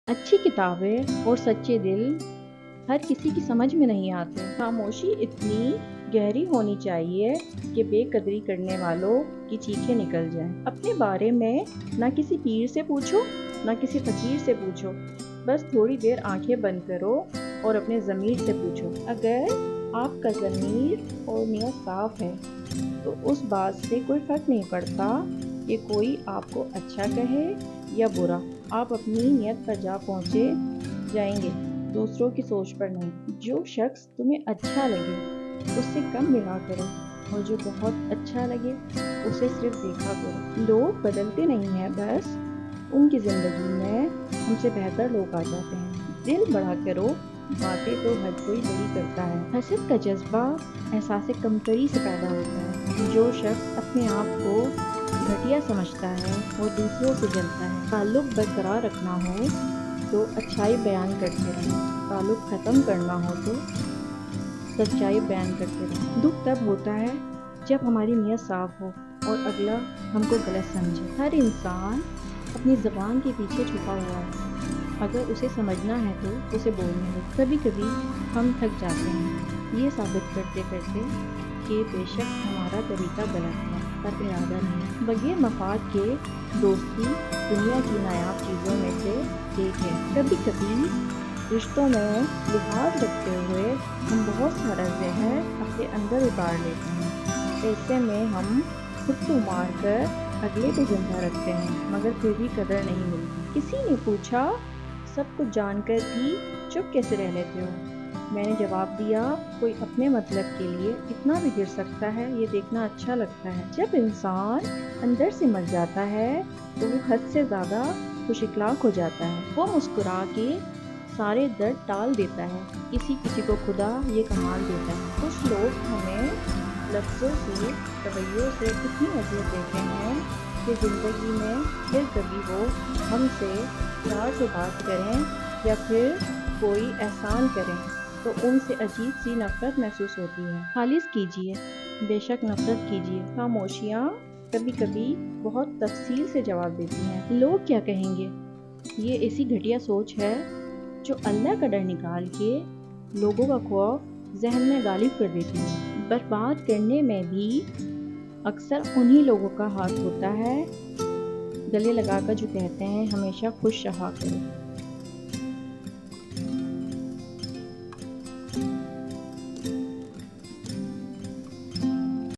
اچھی کتابیں اور سچے دل ہر کسی کی سمجھ میں نہیں آتے۔ خاموشی اتنی گہری ہونی چاہیے کہ بے قدری کرنے والوں کی چیخیں نکل جائیں۔ اپنے بارے میں نہ کسی پیر سے پوچھو نہ کسی فقیر سے پوچھو، بس تھوڑی دیر آنکھیں بند کرو اور اپنے ضمیر سے پوچھو۔ اگر آپ کا ضمیر اور نیت صاف ہے تو اس بات سے کوئی فرق نہیں پڑتا کہ کوئی آپ کو اچھا کہے یا برا، آپ اپنی نیت پر جا پہنچے جائیں گے، دوسروں کی سوچ پر نہیں۔ جو شخص تمہیں اچھا لگے اس سے کم ملا کرو، اور جو بہت اچھا لگے اسے صرف دیکھا کرو۔ لوگ بدلتے نہیں ہیں، بس ان کی زندگی میں ہم سے بہتر لوگ آ جاتے ہیں۔ دل بڑا کرو، باتیں تو ہر کوئی بڑی کرتا ہے۔ حسد کا جذبہ احساس کمتری سے پیدا ہوتا ہے۔ جو شخص اپنے آپ کو گھٹیا سمجھتا ہے وہ دوسروں سے جلتا ہے۔ تعلق برقرار رکھنا ہو تو اچھائی بیان کرتے رہو، تعلق ختم کرنا ہو تو سچائی بیان کرتے رہو۔ دکھ تب ہوتا ہے جب ہماری نیت صاف ہو اور اگلا ہم کو غلط سمجھے۔ ہر انسان اپنی زبان کے پیچھے چھپا ہوا ہے، اگر اسے سمجھنا ہے تو اسے بولنے دو۔ کبھی کبھی ہم تھک جاتے ہیں یہ ثابت کرتے کرتے کہ بے شک ہمارا طریقہ غلط ہے، پر ارادہ نہیں۔ بغیر مفاد کے دوستی دنیا کی نایاب چیزوں میں سے ایک ہے۔ کبھی کبھی رشتوں میں لحاظ رکھتے ہوئے ہم بہت سارا زہر اپنے اندر اتار لیتے ہیں۔ ایسے میں ہم خود کو مار کر اگلے کو زندہ رکھتے ہیں، مگر پھر بھی قدر نہیں ملتی۔ کسی نے پوچھا، سب کچھ جان کر بھی چپ کیسے رہ لیتے ہو؟ میں نے جواب دیا، کوئی اپنے مطلب کے لیے اتنا بھی گر سکتا ہے یہ دیکھنا اچھا لگتا ہے۔ جب انسان اندر سے مر جاتا ہے تو وہ حد سے زیادہ خوش اخلاق ہو جاتا ہے۔ وہ مسکرا کے سارے درد ٹال دیتا ہے۔ کسی کسی کو خدا یہ کمال دیتا ہے۔ کچھ لوگ ہمیں لفظوں سے، رویوں سے اتنی اذیت دیتے ہیں کہ زندگی میں پھر کبھی وہ ہم سے پیار سے بات کریں یا پھر کوئی احسان کریں تو ان سے عجیب سی نفرت محسوس ہوتی ہے۔ خالص کیجیے، بے شک نفرت کیجیے۔ خاموشیاں کبھی کبھی بہت تفصیل سے جواب دیتی ہیں۔ لوگ کیا کہیں گے، یہ ایسی گھٹیا سوچ ہے جو اللہ کا ڈر نکال کے لوگوں کا خوف ذہن میں غالب کر دیتی ہے۔ برباد کرنے میں بھی اکثر انہی لوگوں کا ہاتھ ہوتا ہے، گلے لگا کر جو کہتے ہیں ہمیشہ خوش رہا کرو۔